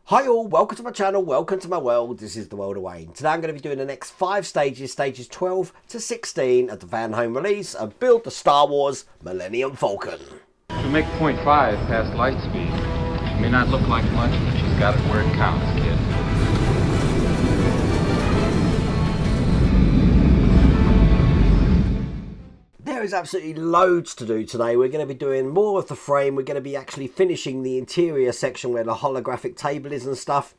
Hi all, welcome to my channel, welcome to my world. This is the world of Wayne. Today I'm going to be doing the next 5 stages, stages 12 to 16 of the Fanhome release of Build the Star Wars Millennium Falcon. To make 0.5 past light speed, it may not look like much, but you've got it where it counts, kid. There is absolutely loads to do today. We're going to be doing more of the frame. We're going to be actually finishing the interior section where the holographic table is and stuff.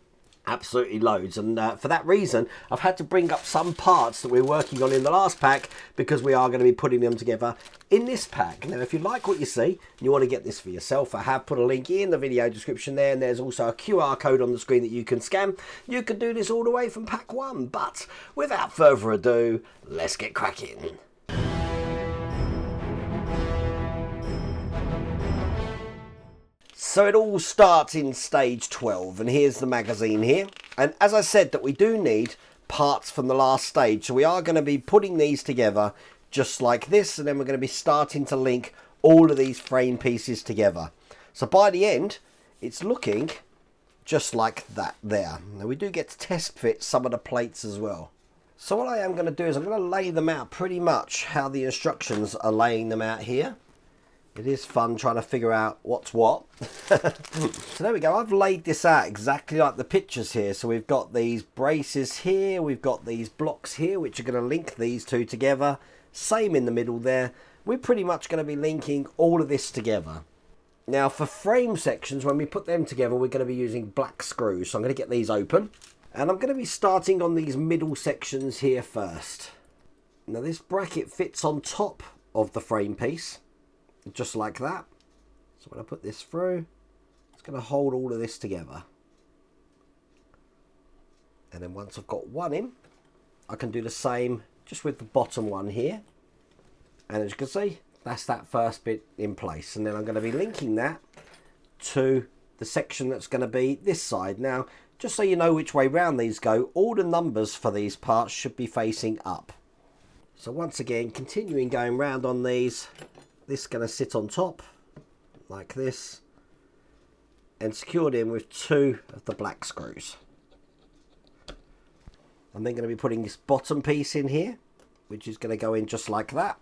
Absolutely loads. And for that reason, I've had to bring up some parts that we're working on in the last pack because we are going to be putting them together in this pack. Now, if you like what you see and you want to get this for yourself, I have put a link in the video description there, and there's also a QR code on the screen that you can scan. You can do this all the way from pack 1. But without further ado, let's get cracking. So it all starts in stage 12, and here's the magazine here. And as I said, that we do need parts from the last stage, so we are going to be putting these together just like this, and then we're going to be starting to link all of these frame pieces together. So by the end, it's looking just like that there. Now we do get to test fit some of the plates as well. So what I am going to do is I'm going to lay them out pretty much how the instructions are laying them out here. It is fun trying to figure out what's what. So there we go. I've laid this out exactly like the pictures here. So we've got these braces here. We've got these blocks here, which are going to link these two together. Same in the middle there. We're pretty much going to be linking all of this together. Now for frame sections, when we put them together, we're going to be using black screws. So I'm going to get these open. And I'm going to be starting on these middle sections here first. Now this bracket fits on top of the frame piece, just like that. So when I put this through, it's going to hold all of this together. And then once I've got one in, I can do the same just with the bottom one here. And as you can see, that's that first bit in place. And then I'm going to be linking that to the section that's going to be this side. Now, just so you know which way round these go, all the numbers for these parts should be facing up. So once again, continuing going round on these, this is going to sit on top like this and secured in with 2 of the black screws. I'm then going to be putting this bottom piece in here, which is going to go in just like that,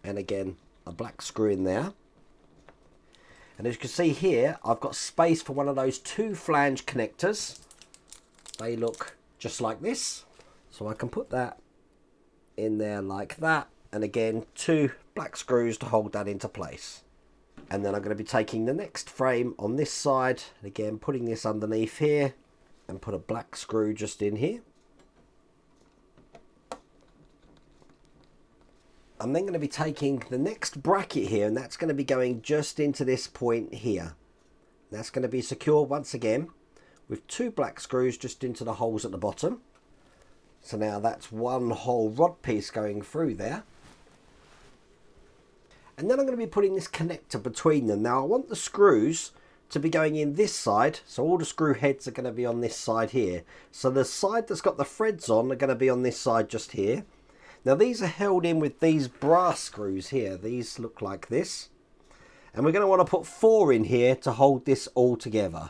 and again a black screw in there. And as you can see here, I've got space for one of those 2 flange connectors. They look just like this, so I can put that in there like that, and again 2 black screws to hold that into place. And then I'm going to be taking the next frame on this side, and again putting this underneath here, and put a black screw just in here. I'm then going to be taking the next bracket here, and that's going to be going just into this point here. That's going to be secured once again with 2 black screws just into the holes at the bottom. So now that's one whole rod piece going through there. And then I'm going to be putting this connector between them. Now I want the screws to be going in this side, so all the screw heads are going to be on this side here. So the side that's got the threads on are going to be on this side just here. Now these are held in with these brass screws here. These look like this. And we're going to want to put 4 in here to hold this all together.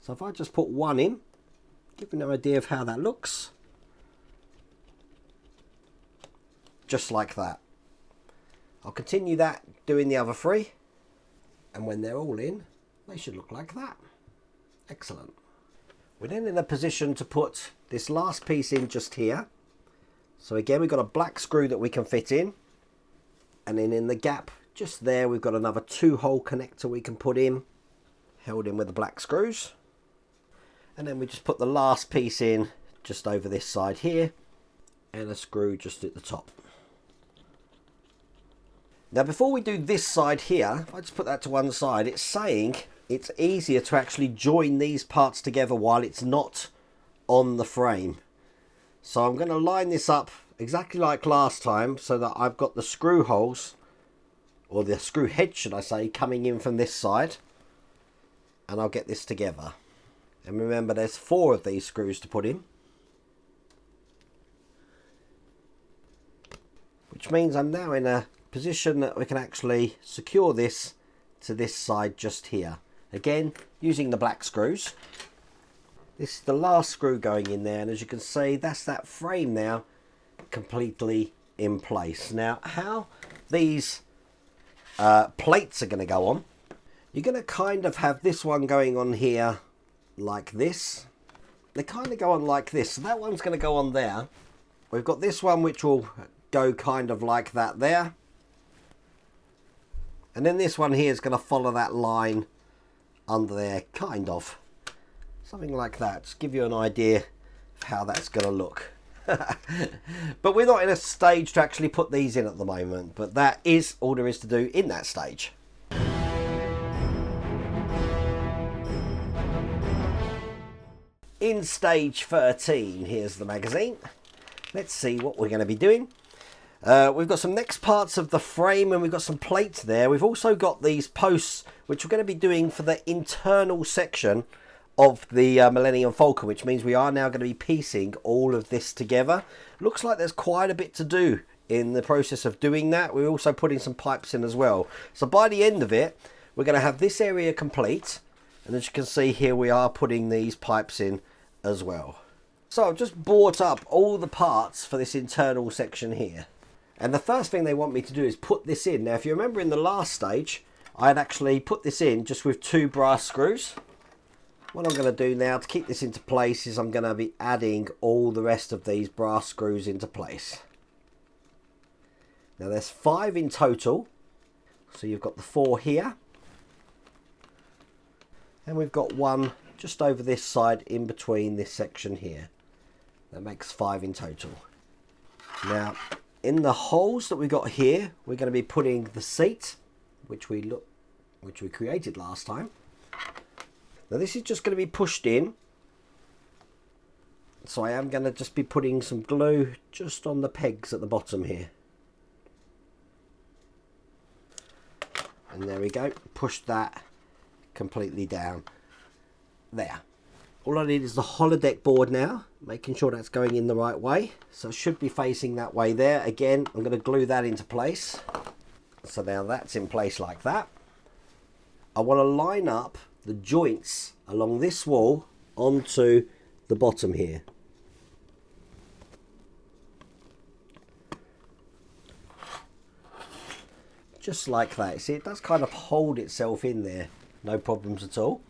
So if I just put 1 in, give you an idea of how that looks. Just like that. I'll continue that doing the other 3, and when they're all in, they should look like that. Excellent. We're then in a position to put this last piece in just here. So again, we've got a black screw that we can fit in, and then in the gap just there we've got another 2-hole connector we can put in, held in with the black screws. And then we just put the last piece in just over this side here, and a screw just at the top. Now before we do this side here, if I just put that to one side, it's saying it's easier to actually join these parts together while it's not on the frame. So I'm going to line this up exactly like last time, so that I've got the screw holes, or the screw head should I say, coming in from this side. And I'll get this together. And remember, there's 4 of these screws to put in. Which means I'm now in a position that we can actually secure this to this side just here. Again, using the black screws. This is the last screw going in there, and as you can see, that's that frame now completely in place. Now, how these plates are going to go on, you're going to kind of have this one going on here like this. They kind of go on like this, so that one's going to go on there. We've got this one which will go kind of like that there, and then this one here is going to follow that line under there, kind of something like that. Just give you an idea of how that's going to look. But we're not in a stage to actually put these in at the moment, but that is all there is to do in that stage. In stage 13, here's the magazine. Let's see what we're going to be doing. We've got some next parts of the frame, and we've got some plates there. We've also got these posts which we're going to be doing for the internal section of the Millennium Falcon, which means we are now going to be piecing all of this together. Looks like there's quite a bit to do in the process of doing that. We're also putting some pipes in as well. So by the end of it, we're going to have this area complete, and as you can see here, we are putting these pipes in as well. So I've just brought up all the parts for this internal section here, and the first thing they want me to do is put this in. Now, if you remember in the last stage, I had actually put this in just with 2 brass screws. What I'm going to do now to keep this into place is I'm going to be adding all the rest of these brass screws into place. Now there's 5 in total. So you've got the 4 here. And we've got 1 just over this side in between this section here. That makes 5 in total. Now in the holes that we got here, we're going to be putting the seat, which we created last time. Now this is just going to be pushed in, so I am going to just be putting some glue just on the pegs at the bottom here. And there we go, push that completely down there. All I need is the holodeck board now, making sure that's going in the right way. So it should be facing that way there. Again, I'm going to glue that into place. So now that's in place like that. I want to line up the joints along this wall onto the bottom here. Just like that. See, it does kind of hold itself in there, no problems at all.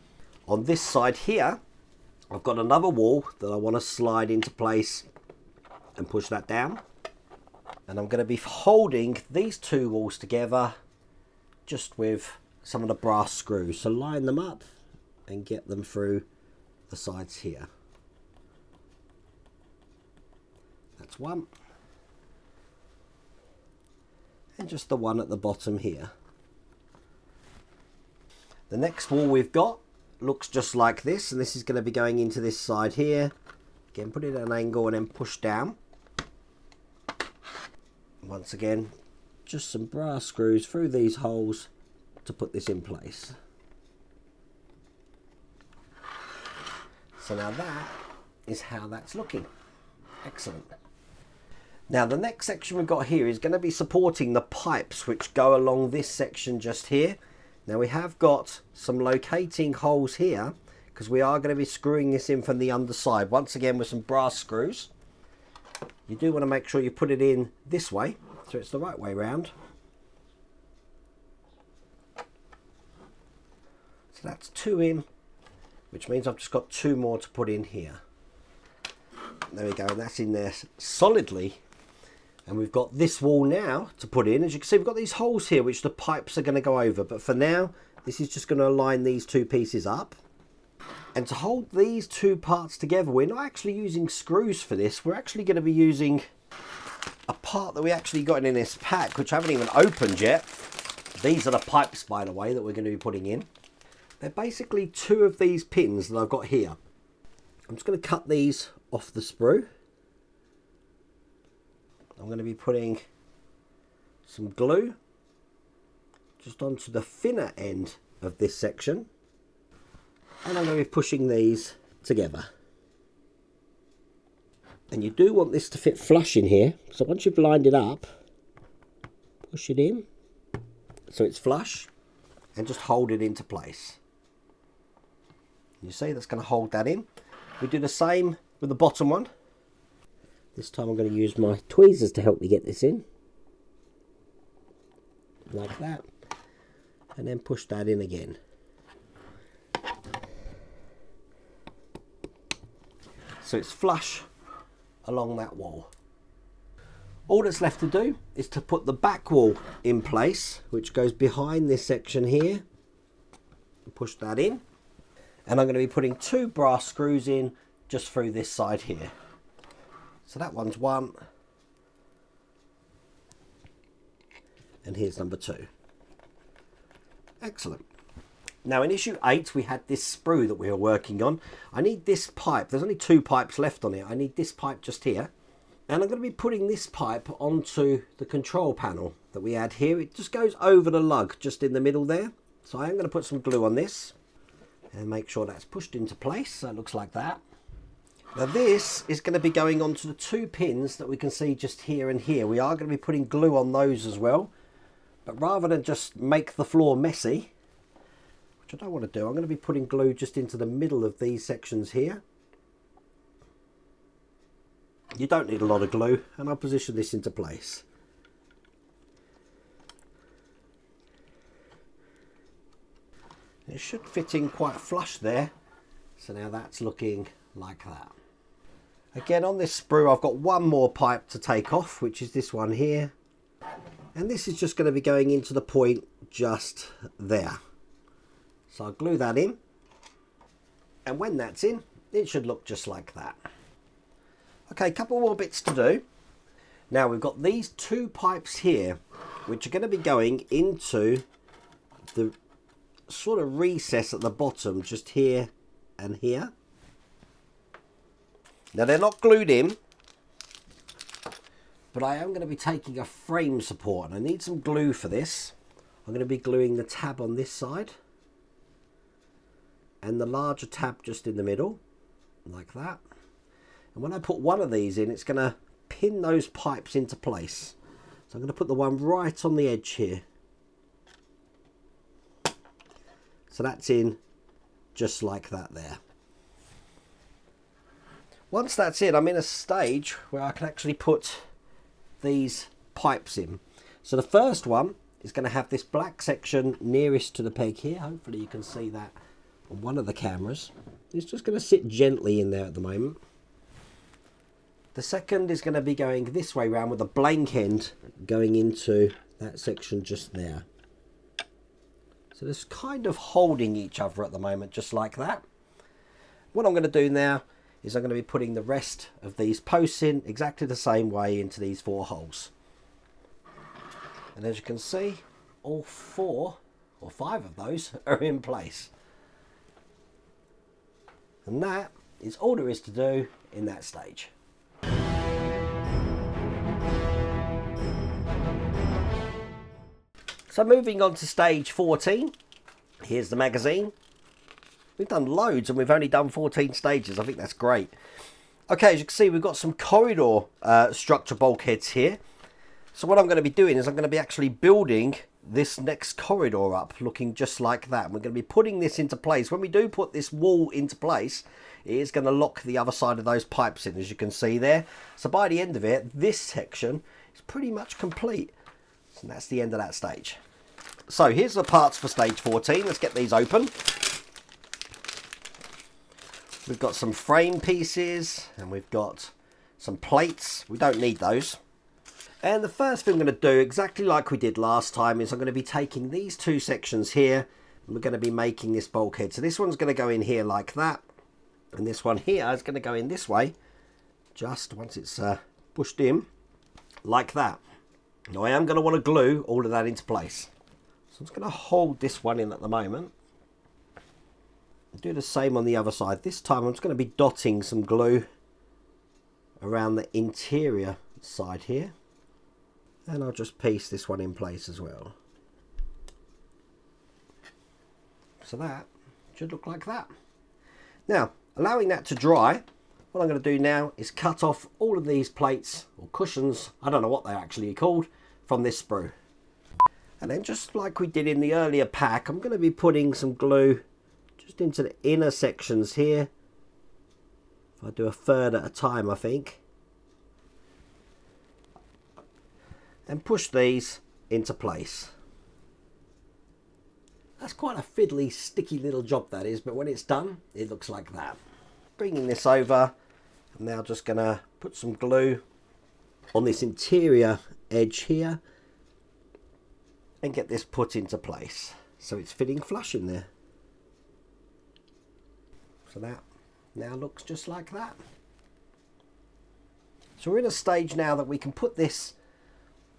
On this side here, I've got another wall that I want to slide into place and push that down. And I'm going to be holding these 2 walls together just with some of the brass screws. So line them up and get them through the sides here. That's 1. And just the 1 at the bottom here. The next wall we've got looks just like this, and this is going to be going into this side here. Again, put it at an angle and then push down. Once again, just some brass screws through these holes to put this in place. So now that is how that's looking. Excellent. Now the next section we've got here is going to be supporting the pipes which go along this section just here. Now we have got some locating holes here because we are going to be screwing this in from the underside. Once again with some brass screws. You do want to make sure you put it in this way so it's the right way round. So that's 2 in, which means I've just got 2 more to put in here. There we go, and that's in there solidly. And we've got this wall now to put in. As you can see, we've got these holes here which the pipes are going to go over, but for now this is just going to align these 2 pieces up. And to hold these 2 parts together, we're not actually using screws for this. We're actually going to be using a part that we actually got in this pack, which I haven't even opened yet. These are the pipes, by the way, that we're going to be putting in. They're basically 2 of these pins that I've got here. I'm just going to cut these off the sprue. I'm going to be putting some glue just onto the thinner end of this section, and I'm going to be pushing these together. And you do want this to fit flush in here, so once you've lined it up, push it in so it's flush and just hold it into place. You see that's going to hold that in. We do the same with the bottom one. This time I'm going to use my tweezers to help me get this in. Like that. And then push that in again. So it's flush along that wall. All that's left to do is to put the back wall in place, which goes behind this section here. Push that in. And I'm going to be putting 2 brass screws in just through this side here. So that one's 1. And here's number 2. Excellent. Now in issue 8 we had this sprue that we were working on. I need this pipe. There's only 2 pipes left on it. I need this pipe just here. And I'm going to be putting this pipe onto the control panel that we had here. It just goes over the lug just in the middle there. So I am going to put some glue on this and make sure that's pushed into place. So it looks like that. Now this is going to be going onto the 2 pins that we can see just here and here. We are going to be putting glue on those as well. But rather than just make the floor messy, which I don't want to do, I'm going to be putting glue just into the middle of these sections here. You don't need a lot of glue, and I'll position this into place. It should fit in quite flush there. So now that's looking like that. Again, on this sprue I've got 1 more pipe to take off, which is this one here. And this is just going to be going into the point just there. So I'll glue that in. And when that's in, it should look just like that. Okay, a couple more bits to do. Now we've got these 2 pipes here, which are going to be going into the sort of recess at the bottom, just here and here. Now they're not glued in, but I am going to be taking a frame support, and I need some glue for this. I'm going to be gluing the tab on this side and the larger tab just in the middle, like that. And when I put one of these in, it's going to pin those pipes into place. So I'm going to put the one right on the edge here. So that's in just like that there. Once that's in, I'm in a stage where I can actually put these pipes in. So the first one is going to have this black section nearest to the peg here. Hopefully you can see that on one of the cameras. It's just going to sit gently in there at the moment. The second is going to be going this way round with a blank end going into that section just there. So they're kind of holding each other at the moment, just like that. What I'm going to do now is I'm going to be putting the rest of these posts in exactly the same way into these 4 holes. And as you can see, all 4 or 5 of those are in place. And that is all there is to do in that stage. So moving on to stage 14, here's the magazine. We've done loads and we've only done 14 stages. I think that's great. Okay, as you can see, we've got some corridor structure bulkheads here. So what I'm going to be doing is I'm going to be actually building this next corridor up looking just like that. And we're going to be putting this into place. When we do put this wall into place, it is going to lock the other side of those pipes in, as you can see there. So by the end of it, this section is pretty much complete. And that's the end of that stage. So here's the parts for stage 14. Let's get these open. We've got some frame pieces and we've got some plates. We don't need those. And the first thing I'm going to do, exactly like we did last time, is I'm going to be taking these 2 sections here and we're going to be making this bulkhead. So this one's going to go in here like that. And this one here is going to go in this way, just once it's pushed in, like that. Now I am going to want to glue all of that into place. So I'm just going to hold this one in at the moment. Do the same on the other side. This time I'm just going to be dotting some glue around the interior side here. And I'll just piece this one in place as well. So that should look like that. Now, allowing that to dry, what I'm going to do now is cut off all of these plates or cushions, I don't know what they're actually called, from this sprue. And then just like we did in the earlier pack, I'm going to be putting some glue just into the inner sections here If I do a third at a time, I think. And push these into place. That's quite a fiddly, sticky little job that is, but when it's done, it looks like that. Bringing this over, I'm now just going to put some glue on this interior edge here and get this put into place so it's fitting flush in there. So that now looks just like that. So we're in a stage now that we can put this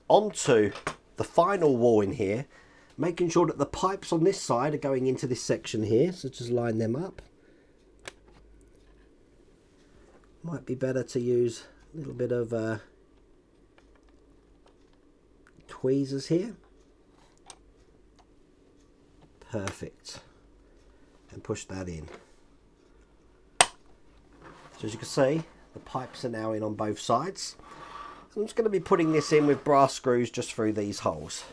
onto the final wall in here, making sure that the pipes on this side are going into this section here. So just line them up. Might be better to use a little bit of tweezers here. Perfect. And push that in. So as you can see, the pipes are now in on both sides. I'm just going to be putting this in with brass screws just through these holes.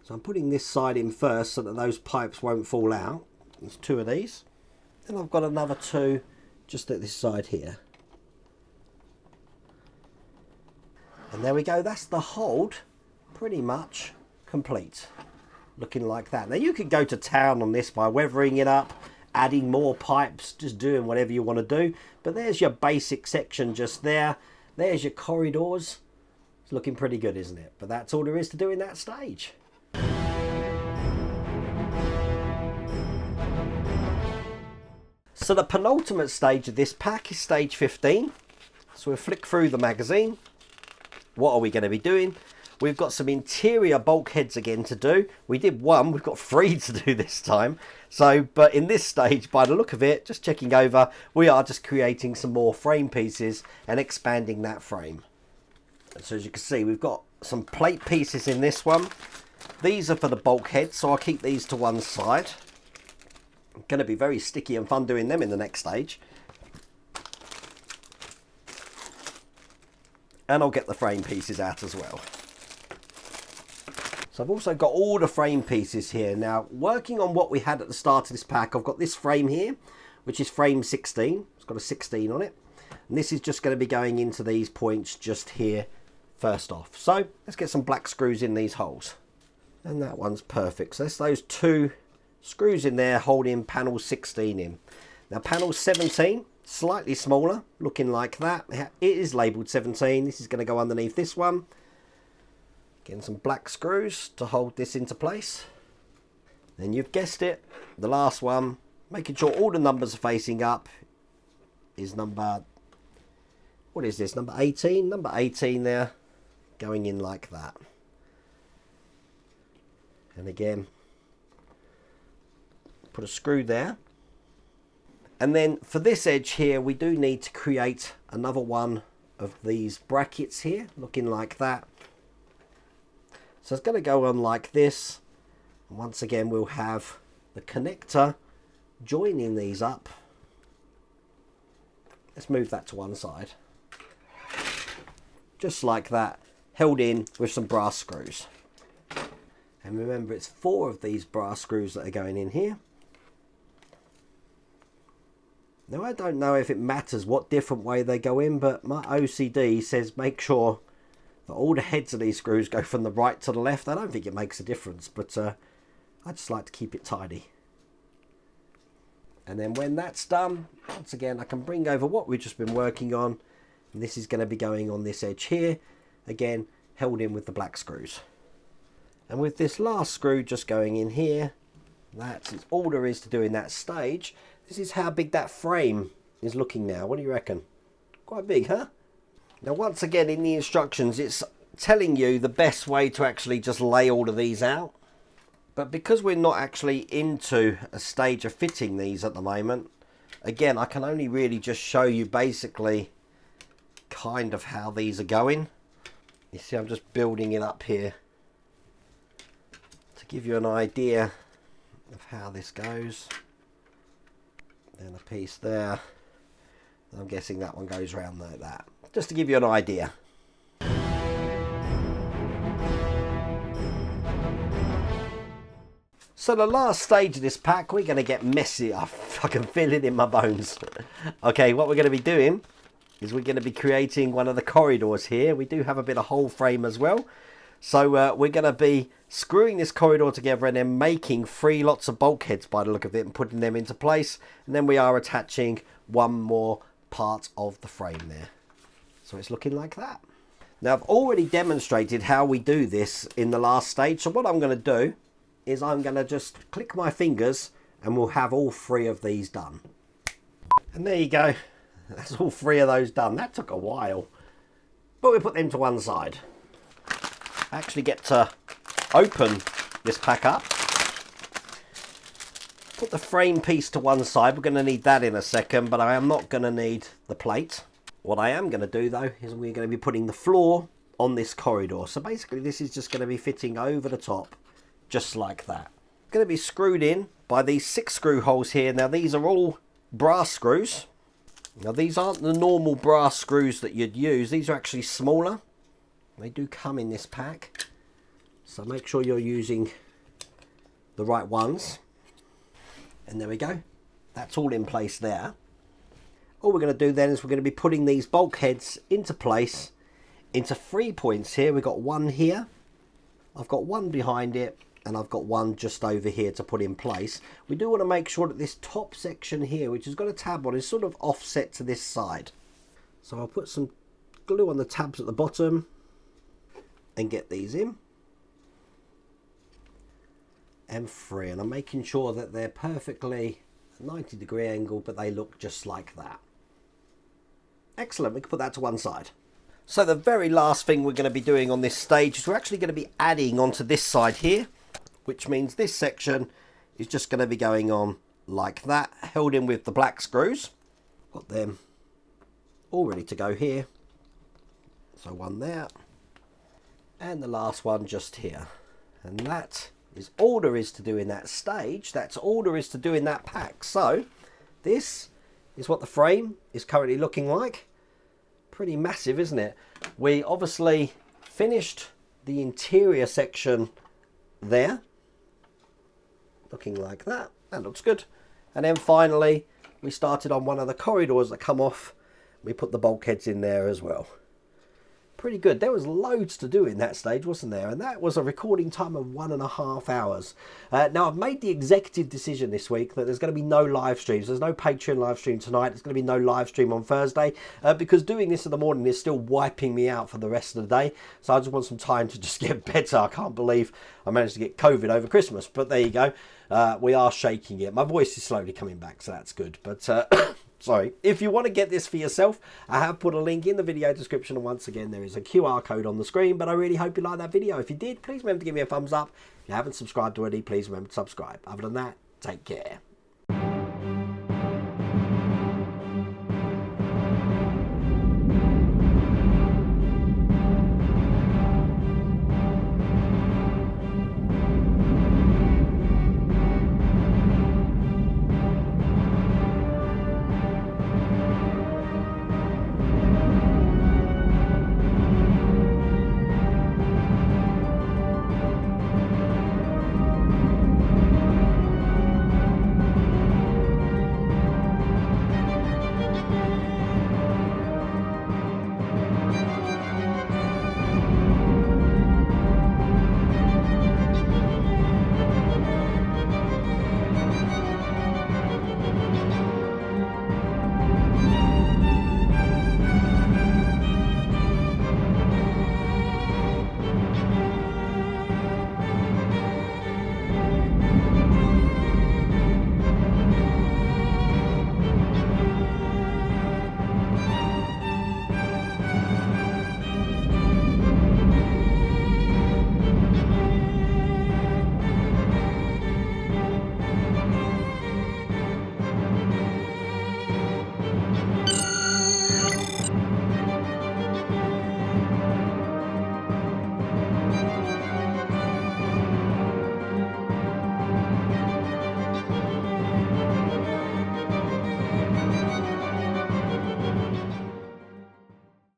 So I'm putting this side in first so that those pipes won't fall out. There's 2 of these. Then I've got another 2 just at this side here. And there we go, that's the hold pretty much complete. Looking like that. Now you could go to town on this by weathering it up, adding more pipes, just doing whatever you want to do. But there's your basic section just there. There's your corridors. It's looking pretty good, isn't it? But that's all there is to do in that stage. So the penultimate stage of this pack is stage 15. So we'll flick through the magazine. What are we going to be doing? We've got some interior bulkheads again to do. We did 1, we've got 3 to do this time. So, but in this stage, by the look of it, just checking over, we are just creating some more frame pieces and expanding that frame. So as you can see, we've got some plate pieces in this one. These are for the bulkhead, so I'll keep these to one side. Going to be very sticky and fun doing them in the next stage. And I'll get the frame pieces out as well. So I've also got all the frame pieces here. Now, working on what we had at the start of this pack, I've got this frame here, which is frame 16. It's got a 16 on it. And this is just going to be going into these points just here first off. So let's get some black screws in these holes. And that one's perfect. So that's those 2 screws in there holding panel 16 in. Now panel 17, slightly smaller, looking like that. It is labelled 17. This is going to go underneath this one. Getting some black screws to hold this into place. Then you've guessed it, the last one, making sure all the numbers are facing up, is number, what is this, number 18? Number 18 there, going in like that. And again, put a screw there. And then for this edge here, we do need to create another one of these brackets here, looking like that. So it's going to go on like this. And once again, we'll have the connector joining these up. Let's move that to one side. Just like that, held in with some brass screws. And remember, it's 4 of these brass screws that are going in here. Now, I don't know if it matters what different way they go in, but my OCD says make sure that all the heads of these screws go from the right to the left. I don't think it makes a difference, but I just like to keep it tidy. And then when that's done, once again, I can bring over what we've just been working on. And this is going to be going on this edge here. Again, held in with the black screws. And with this last screw just going in here, that's all there is to do in that stage. This is how big that frame is looking now. What do you reckon? Quite big, huh? Now, once again, in the instructions, it's telling you the best way to actually just lay all of these out. But because we're not actually into a stage of fitting these at the moment, again, I can only really just show you basically kind of how these are going. You see, I'm just building it up here to give you an idea of how this goes. Then a piece there. I'm guessing that one goes around like that. Just to give you an idea. So the last stage of this pack, we're going to get messy. I I can feel it in my bones. Okay, what we're going to be doing is we're going to be creating one of the corridors here. We do have a bit of hole frame as well. So we're going to be screwing this corridor together and then making 3 lots of bulkheads by the look of it and putting them into place. And then we are attaching one more part of the frame there. So it's looking like that. Now I've already demonstrated how we do this in the last stage. So what I'm going to do is I'm going to just click my fingers and we'll have all 3 of these done. And there you go. That's all 3 of those done. That took a while. But we put them to one side. I actually get to open this pack up. Put the frame piece to one side. We're going to need that in a second, but I am not going to need the plate. What I am going to do though is we're going to be putting the floor on this corridor. So basically this is just going to be fitting over the top, just like that. Going to be screwed in by these 6 screw holes here. Now these are all brass screws. Now these aren't the normal brass screws that you'd use. These are actually smaller. They do come in this pack. So make sure you're using the right ones. And there we go. That's all in place there. All we're going to do then is we're going to be putting these bulkheads into place into 3 points here. We've got one here. I've got one behind it. And I've got one just over here to put in place. We do want to make sure that this top section here, which has got a tab on, is sort of offset to this side. So I'll put some glue on the tabs at the bottom and get these in. And 3. And I'm making sure that they're perfectly at 90-degree angle, but they look just like that. Excellent. We can put that to one side. So the very last thing we're going to be doing on this stage is we're actually going to be adding onto this side here, which means this section is just going to be going on like that, held in with the black screws. Got them all ready to go here. So one there, and the last one just here. And that is all there is to do in that stage. That's all there is to do in that pack. So this is what the frame is currently looking like. Pretty massive, isn't it? We obviously finished the interior section there. Looking like that. That looks good. And then finally we started on one of the corridors that come off. We put the bulkheads in there as well. Pretty good. There was loads to do in that stage, wasn't there? And that was a recording time of 1.5 hours. Now I've made the executive decision this week that there's going to be no live streams. There's no Patreon live stream tonight. There's going to be no live stream on Thursday because doing this in the morning is still wiping me out for the rest of the day. So I just want some time to just get better. I can't believe I managed to get COVID over Christmas, but there you go. We are shaking it. My voice is slowly coming back, so that's good. But sorry. If you want to get this for yourself, I have put a link in the video description. And once again, there is a QR code on the screen. But I really hope you liked that video. If you did, please remember to give me a thumbs up. If you haven't subscribed already, please remember to subscribe. Other than that, take care.